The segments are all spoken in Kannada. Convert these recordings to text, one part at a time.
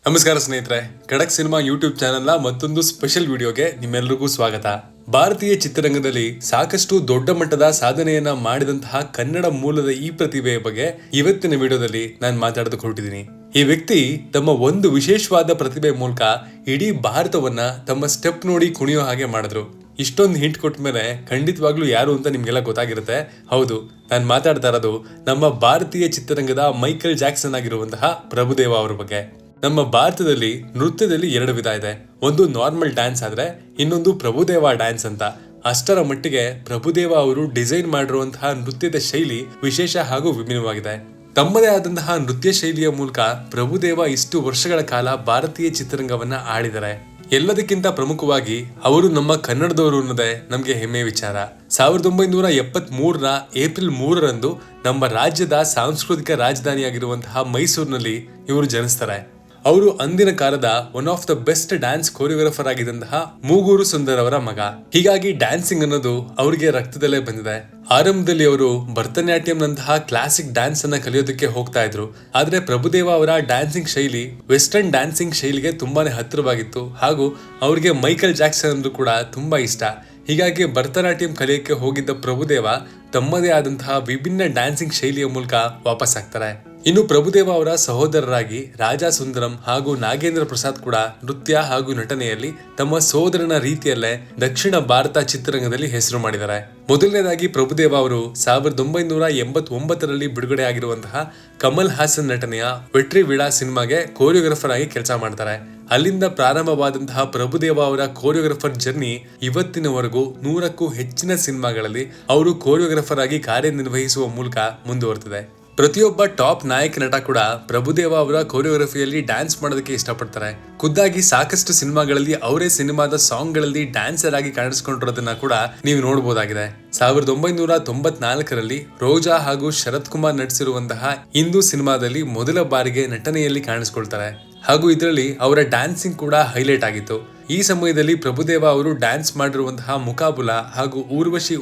ನಮಸ್ಕಾರ ಸ್ನೇಹಿತರೆ, ಖಡಕ್ ಸಿನಿಮಾ ಯೂಟ್ಯೂಬ್ ಚಾನೆಲ್ನ ಮತ್ತೊಂದು ಸ್ಪೆಷಲ್ ವಿಡಿಯೋಗೆ ನಿಮ್ಮೆಲ್ಲರಿಗೂ ಸ್ವಾಗತ. ಭಾರತೀಯ ಚಿತ್ರರಂಗದಲ್ಲಿ ಸಾಕಷ್ಟು ದೊಡ್ಡ ಮಟ್ಟದ ಸಾಧನೆಯನ್ನ ಮಾಡಿದಂತಹ ಕನ್ನಡ ಮೂಲದ ಈ ಪ್ರತಿಭೆಯ ಬಗ್ಗೆ ಇವತ್ತಿನ ವಿಡಿಯೋದಲ್ಲಿ ನಾನು ಮಾತಾಡೋದಕ್ಕೆ ಹೊರಟಿದ್ದೀನಿ. ಈ ವ್ಯಕ್ತಿ ತಮ್ಮ ಒಂದು ವಿಶೇಷವಾದ ಪ್ರತಿಭೆ ಮೂಲಕ ಇಡೀ ಭಾರತವನ್ನ ತಮ್ಮ ಸ್ಟೆಪ್ ನೋಡಿ ಕುಣಿಯೋ ಹಾಗೆ ಮಾಡಿದ್ರು. ಇಷ್ಟೊಂದು ಹಿಂಟ್ ಕೊಟ್ಟ ಮೇಲೆ ಖಂಡಿತವಾಗ್ಲೂ ಯಾರು ಅಂತ ನಿಮ್ಗೆಲ್ಲ ಗೊತ್ತಾಗಿರುತ್ತೆ. ಹೌದು, ನಾನು ಮಾತಾಡ್ತಾ ಇರೋದು ನಮ್ಮ ಭಾರತೀಯ ಚಿತ್ರರಂಗದ ಮೈಕಲ್ ಜಾಕ್ಸನ್ ಆಗಿರುವಂತಹ ಪ್ರಭುದೇವ ಅವರ ಬಗ್ಗೆ. ನಮ್ಮ ಭಾರತದಲ್ಲಿ ನೃತ್ಯದಲ್ಲಿ ಎರಡು ವಿಧ ಇದೆ. ಒಂದು ನಾರ್ಮಲ್ ಡ್ಯಾನ್ಸ್ ಆದ್ರೆ ಇನ್ನೊಂದು ಪ್ರಭುದೇವ ಡ್ಯಾನ್ಸ್ ಅಂತ. ಅಷ್ಟರ ಮಟ್ಟಿಗೆ ಪ್ರಭುದೇವ ಅವರು ಡಿಸೈನ್ ಮಾಡಿರುವಂತಹ ನೃತ್ಯದ ಶೈಲಿ ವಿಶೇಷ ಹಾಗೂ ವಿಭಿನ್ನವಾಗಿದೆ. ತಮ್ಮದೇ ಆದಂತಹ ನೃತ್ಯ ಶೈಲಿಯ ಮೂಲಕ ಪ್ರಭುದೇವ ಇಷ್ಟು ವರ್ಷಗಳ ಕಾಲ ಭಾರತೀಯ ಚಿತ್ರರಂಗವನ್ನ ಆಳಿದ್ದಾರೆ. ಎಲ್ಲದಕ್ಕಿಂತ ಪ್ರಮುಖವಾಗಿ ಅವರು ನಮ್ಮ ಕನ್ನಡದವರು ಅನ್ನೋದೇ ನಮ್ಗೆ ಹೆಮ್ಮೆಯ ವಿಚಾರ. 1973ರ ಏಪ್ರಿಲ್ 3ರಂದು ನಮ್ಮ ರಾಜ್ಯದ ಸಾಂಸ್ಕೃತಿಕ ರಾಜಧಾನಿಯಾಗಿರುವಂತಹ ಮೈಸೂರಿನಲ್ಲಿ ಇವರು ಜನಿಸ್ತಾರೆ. ಅವರು ಅಂದಿನ ಕಾಲದ one of the best dance choreographer ಆಗಿದ್ದಂತಹ ಮೂಗೂರು ಸುಂದರ್ ಅವರ ಮಗ. ಹೀಗಾಗಿ ಡ್ಯಾನ್ಸಿಂಗ್ ಅನ್ನೋದು ಅವರಿಗೆ ರಕ್ತದಲ್ಲೇ ಬಂದಿದೆ. ಆರಂಭದಲ್ಲಿ ಅವರು ಭರತನಾಟ್ಯಂನಂತಹ ಕ್ಲಾಸಿಕ್ ಡ್ಯಾನ್ಸ್ ಅನ್ನ ಕಲಿಯೋದಕ್ಕೆ ಹೋಗ್ತಾ ಇದ್ರು. ಆದ್ರೆ ಪ್ರಭುದೇವ ಅವರ ಡ್ಯಾನ್ಸಿಂಗ್ ಶೈಲಿ ವೆಸ್ಟರ್ನ್ ಡ್ಯಾನ್ಸಿಂಗ್ ಶೈಲಿಗೆ ತುಂಬಾನೇ ಹತ್ತಿರವಾಗಿತ್ತು ಹಾಗೂ ಅವರಿಗೆ ಮೈಕಲ್ ಜಾಕ್ಸನ್ ಅಂದ್ರೂ ಕೂಡ ತುಂಬಾ ಇಷ್ಟ. ಹೀಗಾಗಿ ಭರತನಾಟ್ಯಂ ಕಲಿಯಕ್ಕೆ ಹೋಗಿದ್ದ ಪ್ರಭುದೇವ ತಮ್ಮದೇ ಆದಂತಹ ವಿಭಿನ್ನ ಡ್ಯಾನ್ಸಿಂಗ್ ಶೈಲಿಯ ಮೂಲಕ ವಾಪಸ್ ಆಗ್ತಾರೆ. ಇನ್ನು ಪ್ರಭುದೇವ ಅವರ ಸಹೋದರರಾಗಿ ರಾಜಾ ಸುಂದರಂ ಹಾಗೂ ನಾಗೇಂದ್ರ ಪ್ರಸಾದ್ ಕೂಡ ನೃತ್ಯ ಹಾಗೂ ನಟನೆಯಲ್ಲಿ ತಮ್ಮ ಸೋದರನ ರೀತಿಯಲ್ಲೇ ದಕ್ಷಿಣ ಭಾರತ ಚಿತ್ರರಂಗದಲ್ಲಿ ಹೆಸರು ಮಾಡಿದ್ದಾರೆ. ಮೊದಲನೇದಾಗಿ ಪ್ರಭುದೇವ ಅವರು 1989ರಲ್ಲಿ ಬಿಡುಗಡೆ ಆಗಿರುವಂತಹ ಕಮಲ್ ಹಾಸನ್ ನಟನೆಯ ವೆಟ್ರಿ ವಿಡಾ ಸಿನಿಮಾಗೆ ಕೋರಿಯೋಗ್ರಾಫರ್ ಆಗಿ ಕೆಲಸ ಮಾಡ್ತಾರೆ. ಅಲ್ಲಿಂದ ಪ್ರಾರಂಭವಾದಂತಹ ಪ್ರಭುದೇವ ಅವರ ಕೋರಿಯೋಗ್ರಾಫರ್ ಜರ್ನಿ ಇವತ್ತಿನವರೆಗೂ 100ಕ್ಕೂ ಹೆಚ್ಚಿನ ಸಿನಿಮಾಗಳಲ್ಲಿ ಅವರು ಕೋರಿಯೋಗ್ರಾಫರ್ ಆಗಿ ಕಾರ್ಯನಿರ್ವಹಿಸುವ ಮೂಲಕ ಮುಂದುವರೆದಿದೆ. ಪ್ರತಿಯೊಬ್ಬ ಟಾಪ್ ನಾಯಕ ನಟ ಕೂಡ ಪ್ರಭುದೇವ ಅವರ ಕೋರಿಯೋಗ್ರಫಿಯಲ್ಲಿ ಡ್ಯಾನ್ಸ್ ಮಾಡೋದಕ್ಕೆ ಇಷ್ಟಪಡ್ತಾರೆ. ಖುದ್ದಾಗಿ ಸಾಕಷ್ಟು ಸಿನಿಮಾಗಳಲ್ಲಿ ಅವರೇ ಸಿನಿಮಾದ ಸಾಂಗ್ ಗಳಲ್ಲಿ ಡ್ಯಾನ್ಸರ್ ಆಗಿ ಕಾಣಿಸ್ಕೊಂಡಿರೋದನ್ನ ಕೂಡ ನೀವು ನೋಡಬಹುದಾಗಿದೆ. 1994ರಲ್ಲಿ ರೋಜಾ ಹಾಗೂ ಶರತ್ ಕುಮಾರ್ ನಟಿಸಿರುವಂತಹ ಹಿಂದೂ ಸಿನಿಮಾದಲ್ಲಿ ಮೊದಲ ಬಾರಿಗೆ ನಟನೆಯಲ್ಲಿ ಕಾಣಿಸ್ಕೊಳ್ತಾರೆ ಹಾಗೂ ಇದರಲ್ಲಿ ಅವರ ಡ್ಯಾನ್ಸಿಂಗ್ ಕೂಡ ಹೈಲೈಟ್ ಆಗಿತ್ತು. ಈ ಸಮಯದಲ್ಲಿ ಪ್ರಭುದೇವ ಅವರು ಡ್ಯಾನ್ಸ್ ಮಾಡಿರುವಂತಹ ಮುಕಾಬುಲಾ ಹಾಗೂ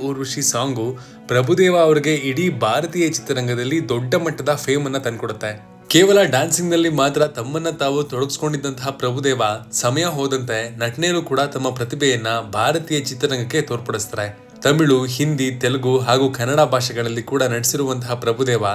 ಊರ್ವಶಿ ಸಾಂಗು ಪ್ರಭುದೇವ ಅವರಿಗೆ ಇಡೀ ಭಾರತೀಯ ಚಿತ್ರರಂಗದಲ್ಲಿ ದೊಡ್ಡ ಮಟ್ಟದ ಫೇಮ್ ಅನ್ನ ತಂದ್ಕೊಡುತ್ತೆ. ಕೇವಲ ಡ್ಯಾನ್ಸಿಂಗ್ ನಲ್ಲಿ ಮಾತ್ರ ತಮ್ಮನ್ನ ತಾವು ತೊಡಗಿಸ್ಕೊಂಡಿದ್ದಂತಹ ಪ್ರಭುದೇವ ಸಮಯ ಹೋದಂತೆ ನಟನೆಯಲ್ಲೂ ಕೂಡ ತಮ್ಮ ಪ್ರತಿಭೆಯನ್ನ ಭಾರತೀಯ ಚಿತ್ರರಂಗಕ್ಕೆ ತೋರ್ಪಡಿಸ್ತಾರೆ. ತಮಿಳು, ಹಿಂದಿ, ತೆಲುಗು ಹಾಗೂ ಕನ್ನಡ ಭಾಷೆಗಳಲ್ಲಿ ಕೂಡ ನಟಿಸಿರುವಂತಹ ಪ್ರಭುದೇವ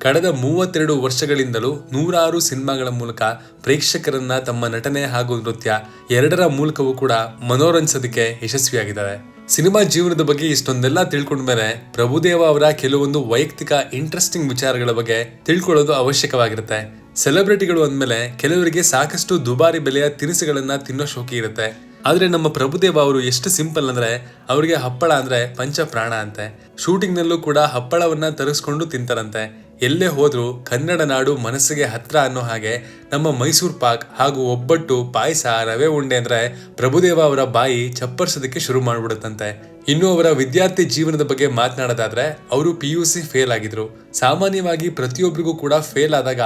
ಕಳೆದ 32 ವರ್ಷಗಳಿಂದಲೂ 106 ಸಿನಿಮಾಗಳ ಮೂಲಕ ಪ್ರೇಕ್ಷಕರನ್ನ ತಮ್ಮ ನಟನೆ ಹಾಗೂ ನೃತ್ಯ ಎರಡರ ಮೂಲಕವೂ ಕೂಡ ಮನೋರಂಜಿಸೋದಕ್ಕೆ ಯಶಸ್ವಿಯಾಗಿದ್ದಾರೆ. ಸಿನಿಮಾ ಜೀವನದ ಬಗ್ಗೆ ಇಷ್ಟೊಂದೆಲ್ಲ ತಿಳ್ಕೊಂಡ್ಮೇಲೆ ಪ್ರಭುದೇವ ಅವರ ಕೆಲವೊಂದು ವೈಯಕ್ತಿಕ ಇಂಟ್ರೆಸ್ಟಿಂಗ್ ವಿಚಾರಗಳ ಬಗ್ಗೆ ತಿಳ್ಕೊಳ್ಳೋದು ಅವಶ್ಯಕವಾಗಿರುತ್ತೆ. ಸೆಲೆಬ್ರಿಟಿಗಳು ಅಂದ್ಮೇಲೆ ಕೆಲವರಿಗೆ ಸಾಕಷ್ಟು ದುಬಾರಿ ಬೆಲೆಯ ತಿನಿಸುಗಳನ್ನ ತಿನ್ನೋ ಶೋಕಿ ಇರುತ್ತೆ. ಆದ್ರೆ ನಮ್ಮ ಪ್ರಭುದೇವ ಅವರು ಎಷ್ಟು ಸಿಂಪಲ್ ಅಂದ್ರೆ ಅವರಿಗೆ ಹಪ್ಪಳ ಅಂದ್ರೆ ಪಂಚ ಪ್ರಾಣ ಅಂತೆ. ಶೂಟಿಂಗ್ ನಲ್ಲೂ ಕೂಡ ಹಪ್ಪಳವನ್ನ ತರಿಸ್ಕೊಂಡು ತಿಂತಾರಂತೆ. ಎಲ್ಲೇ ಹೋದ್ರು ಕನ್ನಡ ನಾಡು ಮನಸ್ಸಿಗೆ ಹತ್ರ ಅನ್ನೋ ಹಾಗೆ ನಮ್ಮ ಮೈಸೂರು ಪಾಕ್ ಹಾಗೂ ಒಬ್ಬಟ್ಟು, ಪಾಯಸ, ರವೆ ಉಂಡೆ ಅಂದ್ರೆ ಪ್ರಭುದೇವ ಅವರ ಬಾಯಿ ಚಪ್ಪರ್ಸೋದಕ್ಕೆ ಶುರು ಮಾಡ್ಬಿಡುತ್ತಂತೆ. ಇನ್ನು ಅವರ ವಿದ್ಯಾರ್ಥಿ ಜೀವನದ ಬಗ್ಗೆ ಮಾತನಾಡೋದಾದ್ರೆ ಅವರು PUC ಫೇಲ್ ಆಗಿದ್ರು. ಸಾಮಾನ್ಯವಾಗಿ ಪ್ರತಿಯೊಬ್ಬರಿಗೂ ಕೂಡ ಫೇಲ್ ಆದಾಗ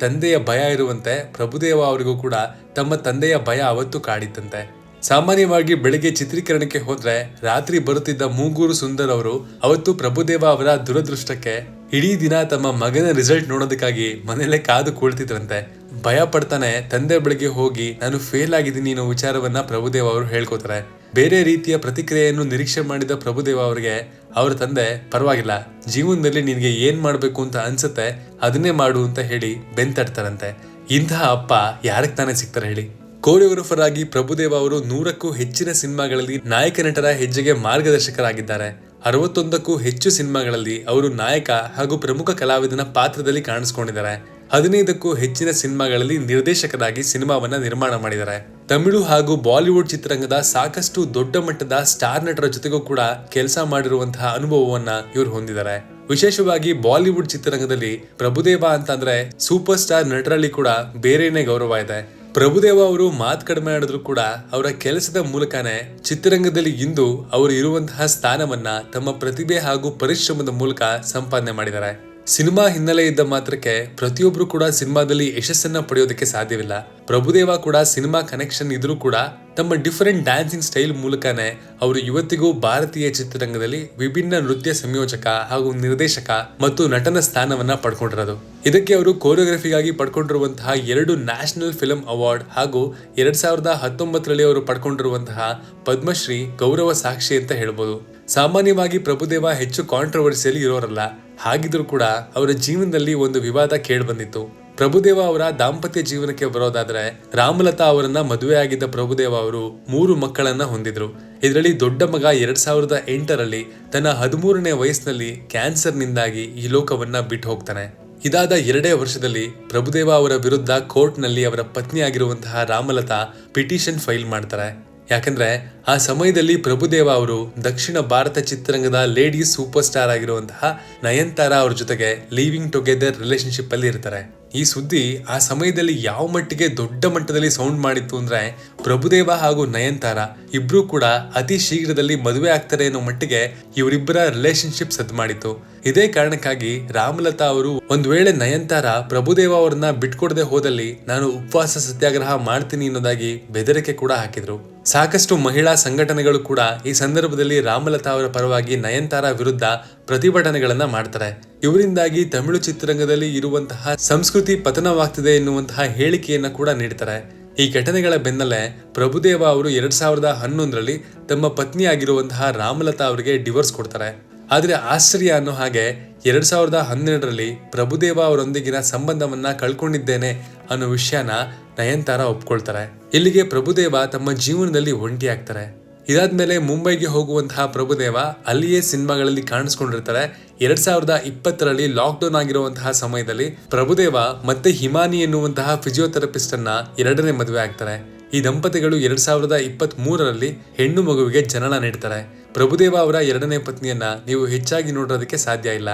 ತಂದೆಯ ಭಯ ಇರುವಂತೆ ಪ್ರಭುದೇವ ಅವರಿಗೂ ಕೂಡ ತಮ್ಮ ತಂದೆಯ ಭಯ ಅವತ್ತು ಕಾಡಿತ್ತಂತೆ. ಸಾಮಾನ್ಯವಾಗಿ ಬೆಳಿಗ್ಗೆ ಚಿತ್ರೀಕರಣಕ್ಕೆ ಹೋದ್ರೆ ರಾತ್ರಿ ಬರುತ್ತಿದ್ದ ಮೂಗೂರು ಸುಂದರ್ ಅವರು ಅವತ್ತು ಪ್ರಭುದೇವ ಅವರ ದುರದೃಷ್ಟಕ್ಕೆ ಇಡೀ ದಿನ ತಮ್ಮ ಮಗನ ರಿಸಲ್ಟ್ ನೋಡೋದಕ್ಕಾಗಿ ಮನೆಯಲ್ಲೇ ಕಾದು ಕುಳಿತಿದ್ರಂತೆ. ಭಯ ಪಡ್ತಾನೆ ತಂದೆ ಬಳಿಗೆ ಹೋಗಿ ನಾನು ಫೇಲ್ ಆಗಿದ್ದೀನಿ ಅನ್ನೋ ವಿಚಾರವನ್ನ ಪ್ರಭುದೇವ ಅವರು ಹೇಳ್ಕೊತಾರೆ. ಬೇರೆ ರೀತಿಯ ಪ್ರತಿಕ್ರಿಯೆಯನ್ನು ನಿರೀಕ್ಷೆ ಮಾಡಿದ ಪ್ರಭುದೇವ ಅವರಿಗೆ ಅವರ ತಂದೆ ಪರವಾಗಿಲ್ಲ, ಜೀವನದಲ್ಲಿ ನಿನ್ಗೆ ಏನ್ ಮಾಡ್ಬೇಕು ಅಂತ ಅನ್ಸುತ್ತೆ ಅದನ್ನೇ ಮಾಡು ಅಂತ ಹೇಳಿ ಬೆಂತಡ್ತಾರಂತೆ. ಇಂತಹ ಅಪ್ಪ ಯಾರಕ್ ತಾನೇ ಸಿಗ್ತಾರೆ ಹೇಳಿ. ಕೋರಿಯೋಗ್ರಾಫರ್ ಆಗಿ ಪ್ರಭುದೇವ ಅವರು 100ಕ್ಕೂ ಹೆಚ್ಚಿನ ಸಿನಿಮಾಗಳಲ್ಲಿ ನಾಯಕ ನಟರ ಹೆಜ್ಜೆಗೆ ಮಾರ್ಗದರ್ಶಕರಾಗಿದ್ದಾರೆ. 61ಕ್ಕೂ ಹೆಚ್ಚು ಸಿನಿಮಾಗಳಲ್ಲಿ ಅವರು ನಾಯಕ ಹಾಗೂ ಪ್ರಮುಖ ಕಲಾವಿದನ ಪಾತ್ರದಲ್ಲಿ ಕಾಣಿಸ್ಕೊಂಡಿದ್ದಾರೆ. 15ಕ್ಕೂ ಹೆಚ್ಚಿನ ಸಿನಿಮಾಗಳಲ್ಲಿ ನಿರ್ದೇಶಕರಾಗಿ ಸಿನಿಮಾವನ್ನ ನಿರ್ಮಾಣ ಮಾಡಿದ್ದಾರೆ. ತಮಿಳು ಹಾಗೂ ಬಾಲಿವುಡ್ ಚಿತ್ರರಂಗದ ಸಾಕಷ್ಟು ದೊಡ್ಡ ಮಟ್ಟದ ಸ್ಟಾರ್ ನಟರ ಜೊತೆಗೂ ಕೂಡ ಕೆಲಸ ಮಾಡಿರುವಂತಹ ಅನುಭವವನ್ನ ಇವರು ಹೊಂದಿದ್ದಾರೆ. ವಿಶೇಷವಾಗಿ ಬಾಲಿವುಡ್ ಚಿತ್ರರಂಗದಲ್ಲಿ ಪ್ರಭುದೇವ ಅಂತಂದ್ರೆ ಸೂಪರ್ ಸ್ಟಾರ್ ನಟರಲ್ಲಿ ಕೂಡ ಬೇರೆನೇ ಗೌರವ ಇದೆ. ಪ್ರಭುದೇವ ಅವರು ಮಾತು ಕಡಿಮೆ ಆಡಿದ್ರು ಕೂಡ ಅವರ ಕೆಲಸದ ಮೂಲಕನೇ ಚಿತ್ರರಂಗದಲ್ಲಿ ಇಂದು ಅವರು ಇರುವಂತಹ ಸ್ಥಾನವನ್ನ ತಮ್ಮ ಪ್ರತಿಭೆ ಹಾಗೂ ಪರಿಶ್ರಮದ ಮೂಲಕ ಸಂಪಾದನೆ ಮಾಡಿದ್ದಾರೆ. ಸಿನಿಮಾ ಹಿನ್ನೆಲೆ ಇದ್ದ ಮಾತ್ರಕ್ಕೆ ಪ್ರತಿಯೊಬ್ರು ಕೂಡ ಸಿನಿಮಾದಲ್ಲಿ ಯಶಸ್ಸನ್ನ ಪಡೆಯೋದಕ್ಕೆ ಸಾಧ್ಯವಿಲ್ಲ. ಪ್ರಭುದೇವ ಕೂಡ ಸಿನಿಮಾ ಕನೆಕ್ಷನ್ ಇದ್ರೂ ಕೂಡ ತಮ್ಮ ಡಿಫರೆಂಟ್ ಡ್ಯಾನ್ಸಿಂಗ್ ಸ್ಟೈಲ್ ಮೂಲಕನೇ ಅವರು ಇವತ್ತಿಗೂ ಭಾರತೀಯ ಚಿತ್ರರಂಗದಲ್ಲಿ ವಿಭಿನ್ನ ನೃತ್ಯ ಸಂಯೋಜಕ ಹಾಗೂ ನಿರ್ದೇಶಕ ಮತ್ತು ನಟನ ಸ್ಥಾನವನ್ನ ಪಡ್ಕೊಂಡಿರೋದು. ಇದಕ್ಕೆ ಅವರು ಕೋರಿಯೋಗ್ರಫಿಗಾಗಿ ಪಡ್ಕೊಂಡಿರುವಂತಹ 2 ನ್ಯಾಷನಲ್ ಫಿಲ್ಮ್ ಅವಾರ್ಡ್ ಹಾಗೂ 2019ರಲ್ಲಿ ಅವರು ಪಡ್ಕೊಂಡಿರುವಂತಹ ಪದ್ಮಶ್ರೀ ಗೌರವ ಸಾಕ್ಷಿ ಅಂತ ಹೇಳ್ಬೋದು. ಸಾಮಾನ್ಯವಾಗಿ ಪ್ರಭುದೇವ ಹೆಚ್ಚು ಕಾಂಟ್ರವರ್ಸಿಯಲ್ಲಿ ಇರೋರಲ್ಲ. ಹಾಗಿದ್ರೂ ಕೂಡ ಅವರ ಜೀವನದಲ್ಲಿ ಒಂದು ವಿವಾದ ಕೇಳಿ ಬಂದಿತ್ತು. ಪ್ರಭುದೇವ ಅವರ ದಾಂಪತ್ಯ ಜೀವನಕ್ಕೆ ಬರೋದಾದ್ರೆ, ರಾಮಲತಾ ಅವರನ್ನ ಮದುವೆಯಾಗಿದ್ದ ಪ್ರಭುದೇವ ಅವರು 3 ಮಕ್ಕಳನ್ನ ಹೊಂದಿದ್ರು. ಇದರಲ್ಲಿ ದೊಡ್ಡ ಮಗ 2008ರಲ್ಲಿ ತನ್ನ 13ನೇ ವಯಸ್ಸಿನಲ್ಲಿ ಕ್ಯಾನ್ಸರ್ನಿಂದಾಗಿ ಈ ಲೋಕವನ್ನ ಬಿಟ್ಟು ಹೋಗ್ತಾನೆ. ಇದಾದ 2 ವರ್ಷದಲ್ಲಿ ಪ್ರಭುದೇವ ಅವರ ವಿರುದ್ಧ ಕೋರ್ಟ್ನಲ್ಲಿ ಅವರ ಪತ್ನಿಯಾಗಿರುವಂತಹ ರಾಮಲತಾ ಪಿಟಿಷನ್ ಫೈಲ್ ಮಾಡ್ತಾರೆ. ಯಾಕಂದ್ರೆ ಆ ಸಮಯದಲ್ಲಿ ಪ್ರಭುದೇವ ಅವರು ದಕ್ಷಿಣ ಭಾರತ ಚಿತ್ರರಂಗದ ಲೇಡಿ ಸೂಪರ್ ಸ್ಟಾರ್ ಆಗಿರುವಂತಹ ನಯನ್ತಾರಾ ಅವ್ರ ಜೊತೆಗೆ ಲಿವಿಂಗ್ ಟುಗೆದರ್ ರಿಲೇಶನ್ಶಿಪ್ ಅಲ್ಲಿ ಇರ್ತಾರೆ. ಈ ಸುದ್ದಿ ಆ ಸಮಯದಲ್ಲಿ ಯಾವ ಮಟ್ಟಿಗೆ ದೊಡ್ಡ ಮಟ್ಟದಲ್ಲಿ ಸೌಂಡ್ ಮಾಡಿತ್ತು ಅಂದ್ರೆ, ಪ್ರಭುದೇವ ಹಾಗೂ ನಯನ್ತಾರಾ ಇಬ್ರು ಕೂಡ ಅತಿ ಶೀಘ್ರದಲ್ಲಿ ಮದುವೆ ಆಗ್ತಾರೆ ಅನ್ನೋ ಮಟ್ಟಿಗೆ ಇವರಿಬ್ಬರ ರಿಲೇಶನ್ಶಿಪ್ ಸದ್ ಮಾಡಿತ್ತು. ಇದೇ ಕಾರಣಕ್ಕಾಗಿ ರಾಮಲತಾ ಅವರು ಒಂದ್ ವೇಳೆ ನಯನ್ತಾರಾ ಪ್ರಭುದೇವ ಅವರನ್ನ ಬಿಟ್ಕೊಡದೆ ಹೋದಲ್ಲಿ ನಾನು ಉಪವಾಸ ಸತ್ಯಾಗ್ರಹ ಮಾಡ್ತೀನಿ ಅನ್ನೋದಾಗಿ ಬೆದರಿಕೆ ಕೂಡ ಹಾಕಿದ್ರು. ಸಾಕಷ್ಟು ಮಹಿಳಾ ಸಂಘಟನೆಗಳು ಕೂಡ ಈ ಸಂದರ್ಭದಲ್ಲಿ ರಾಮಲತಾ ಅವರ ಪರವಾಗಿ ನಯನ್ತಾರಾ ವಿರುದ್ಧ ಪ್ರತಿಭಟನೆಗಳನ್ನ ಮಾಡ್ತಾರೆ. ಇವರಿಂದಾಗಿ ತಮಿಳು ಚಿತ್ರರಂಗದಲ್ಲಿ ಇರುವಂತಹ ಸಂಸ್ಕೃತಿ ಪತನವಾಗ್ತಿದೆ ಎನ್ನುವಂತಹ ಹೇಳಿಕೆಯನ್ನ ಕೂಡ ನೀಡ್ತಾರೆ. ಈ ಘಟನೆಗಳ ಬೆನ್ನಲ್ಲೇ ಪ್ರಭುದೇವ ಅವರು 2011ರಲ್ಲಿ ತಮ್ಮ ಪತ್ನಿಯಾಗಿರುವಂತಹ ರಾಮಲತಾ ಅವರಿಗೆ ಡಿವೋರ್ಸ್ ಕೊಡ್ತಾರೆ. ಆದ್ರೆ ಆಶ್ಚರ್ಯ ಅನ್ನೋ ಹಾಗೆ 2012ರಲ್ಲಿ ಪ್ರಭುದೇವ ಅವರೊಂದಿಗಿನ ಸಂಬಂಧವನ್ನ ಕಳ್ಕೊಂಡಿದ್ದೇನೆ ಅನ್ನೋ ವಿಷಯನ ನಯನ್ತಾರಾ ಒಪ್ಕೊಳ್ತಾರೆ. ಇಲ್ಲಿಗೆ ಪ್ರಭುದೇವ ತಮ್ಮ ಜೀವನದಲ್ಲಿ ಒಂಟಿ ಆಗ್ತಾರೆ. ಇದಾದ್ಮೇಲೆ ಮುಂಬೈಗೆ ಹೋಗುವಂತಹ ಪ್ರಭುದೇವ ಅಲ್ಲಿಯೇ ಸಿನಿಮಾಗಳಲ್ಲಿ ಕಾಣಿಸ್ಕೊಂಡಿರ್ತಾರೆ. 2020ರಲ್ಲಿ ಲಾಕ್ಡೌನ್ ಆಗಿರುವಂತಹ ಸಮಯದಲ್ಲಿ ಪ್ರಭುದೇವ ಮತ್ತೆ ಹಿಮಾನಿ ಎನ್ನುವಂತಹ ಫಿಸಿಯೋಥೆರಪಿಸ್ಟ್ ಅನ್ನ 2ನೇ ಮದುವೆ ಆಗ್ತಾರೆ. ಈ ದಂಪತಿಗಳು 2023ರಲ್ಲಿ ಹೆಣ್ಣು ಮಗುವಿಗೆ ಜನನ ನೀಡ್ತಾರೆ. ಪ್ರಭುದೇವ ಅವರ 2ನೇ ಪತ್ನಿಯನ್ನ ನೀವು ಹೆಚ್ಚಾಗಿ ನೋಡೋದಕ್ಕೆ ಸಾಧ್ಯ ಇಲ್ಲ.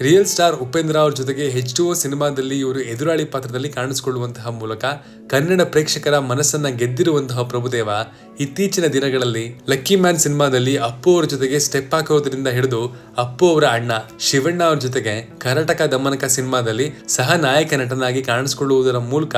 ರಿಯಲ್ ಸ್ಟಾರ್ ಉಪೇಂದ್ರ ಅವ್ರ ಜೊತೆಗೆ H2O ಸಿನಿಮಾದಲ್ಲಿ ಇವರು ಎದುರಾಳಿ ಪಾತ್ರದಲ್ಲಿ ಕಾಣಿಸಿಕೊಳ್ಳುವಂತಹ ಮೂಲಕ ಕನ್ನಡ ಪ್ರೇಕ್ಷಕರ ಮನಸ್ಸನ್ನ ಗೆದ್ದಿರುವಂತಹ ಪ್ರಭುದೇವ ಇತ್ತೀಚಿನ ದಿನಗಳಲ್ಲಿ ಲಕ್ಕಿ ಮ್ಯಾನ್ ಸಿನಿಮಾದಲ್ಲಿ ಅಪ್ಪು ಅವರ ಜೊತೆಗೆ ಸ್ಟೆಪ್ ಹಾಕೋದ್ರಿಂದ ಹಿಡಿದು ಅಪ್ಪು ಅವರ ಅಣ್ಣ ಶಿವಣ್ಣ ಅವ್ರ ಜೊತೆಗೆ ಕರಟಕ ದಮನಕ ಸಿನಿಮಾದಲ್ಲಿ ಸಹ ನಾಯಕ ನಟನಾಗಿ ಕಾಣಿಸಿಕೊಳ್ಳುವುದರ ಮೂಲಕ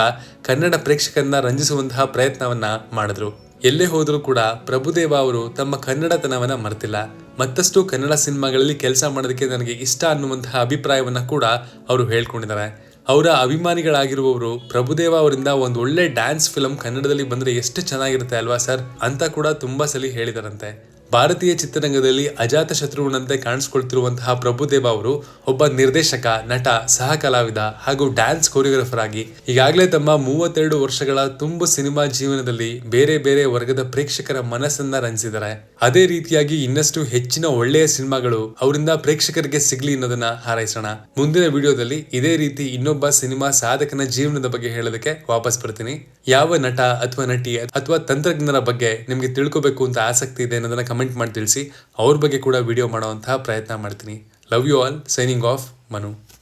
ಕನ್ನಡ ಪ್ರೇಕ್ಷಕರನ್ನ ರಂಜಿಸುವಂತಹ ಪ್ರಯತ್ನವನ್ನ ಮಾಡಿದ್ರು. ಎಲ್ಲೇ ಹೋದ್ರೂ ಕೂಡ ಪ್ರಭುದೇವ ಅವರು ತಮ್ಮ ಕನ್ನಡತನವನ್ನ ಮರೆತಿಲ್ಲ. ಮತ್ತಷ್ಟು ಕನ್ನಡ ಸಿನಿಮಾಗಳಲ್ಲಿ ಕೆಲಸ ಮಾಡೋದಕ್ಕೆ ನನಗೆ ಇಷ್ಟ ಅನ್ನುವಂತಹ ಅಭಿಪ್ರಾಯವನ್ನ ಕೂಡ ಅವರು ಹೇಳ್ಕೊಂಡಿದ್ದಾರೆ. ಅವರ ಅಭಿಮಾನಿಗಳಾಗಿರುವವರು ಪ್ರಭುದೇವ ಅವರಿಂದ ಒಂದು ಒಳ್ಳೆ ಡ್ಯಾನ್ಸ್ ಫಿಲಂ ಕನ್ನಡದಲ್ಲಿ ಬಂದ್ರೆ ಎಷ್ಟು ಚೆನ್ನಾಗಿರುತ್ತೆ ಅಲ್ವಾ ಸರ್ ಅಂತ ಕೂಡ ತುಂಬಾ ಸಲ ಹೇಳಿದಾರಂತೆ. ಭಾರತೀಯ ಚಿತ್ರರಂಗದಲ್ಲಿ ಅಜಾತ ಶತ್ರುವಿನಂತೆ ಕಾಣಿಸ್ಕೊಳ್ತಿರುವಂತಹ ಪ್ರಭುದೇವ ಅವರು ಒಬ್ಬ ನಿರ್ದೇಶಕ, ನಟ, ಸಹ ಕಲಾವಿದ ಹಾಗೂ ಡ್ಯಾನ್ಸ್ ಕೊರಿಯೋಗ್ರಾಫರ್ ಆಗಿ ಈಗಾಗಲೇ ತಮ್ಮ 32 ವರ್ಷಗಳ ತುಂಬು ಸಿನಿಮಾ ಜೀವನದಲ್ಲಿ ಬೇರೆ ಬೇರೆ ವರ್ಗದ ಪ್ರೇಕ್ಷಕರ ಮನಸ್ಸನ್ನ ರಂಜಿಸಿದ್ದಾರೆ. ಅದೇ ರೀತಿಯಾಗಿ ಇನ್ನಷ್ಟು ಹೆಚ್ಚಿನ ಒಳ್ಳೆಯ ಸಿನಿಮಾಗಳು ಅವರಿಂದ ಪ್ರೇಕ್ಷಕರಿಗೆ ಸಿಗ್ಲಿ ಅನ್ನೋದನ್ನ ಹಾರೈಸೋಣ. ಮುಂದಿನ ವಿಡಿಯೋದಲ್ಲಿ ಇದೇ ರೀತಿ ಇನ್ನೊಬ್ಬ ಸಿನಿಮಾ ಸಾಧಕನ ಜೀವನದ ಬಗ್ಗೆ ಹೇಳೋದಕ್ಕೆ ವಾಪಸ್ ಬರ್ತೀನಿ. ಯಾವ ನಟ ಅಥವಾ ನಟಿ ಅಥವಾ ತಂತ್ರಜ್ಞರ ಬಗ್ಗೆ ನಿಮ್ಗೆ ತಿಳ್ಕೊಬೇಕು ಅಂತ ಆಸಕ್ತಿ ಇದೆ ಅನ್ನೋದನ್ನ ಕಮೆಂಟ್ ಮಾಡಿ ತಿಳಿಸಿ. ಅವ್ರ ಬಗ್ಗೆ ಕೂಡ ವಿಡಿಯೋ ಮಾಡುವಂತಹ ಪ್ರಯತ್ನ ಮಾಡ್ತೀನಿ. Love you all. Signing off, Manu.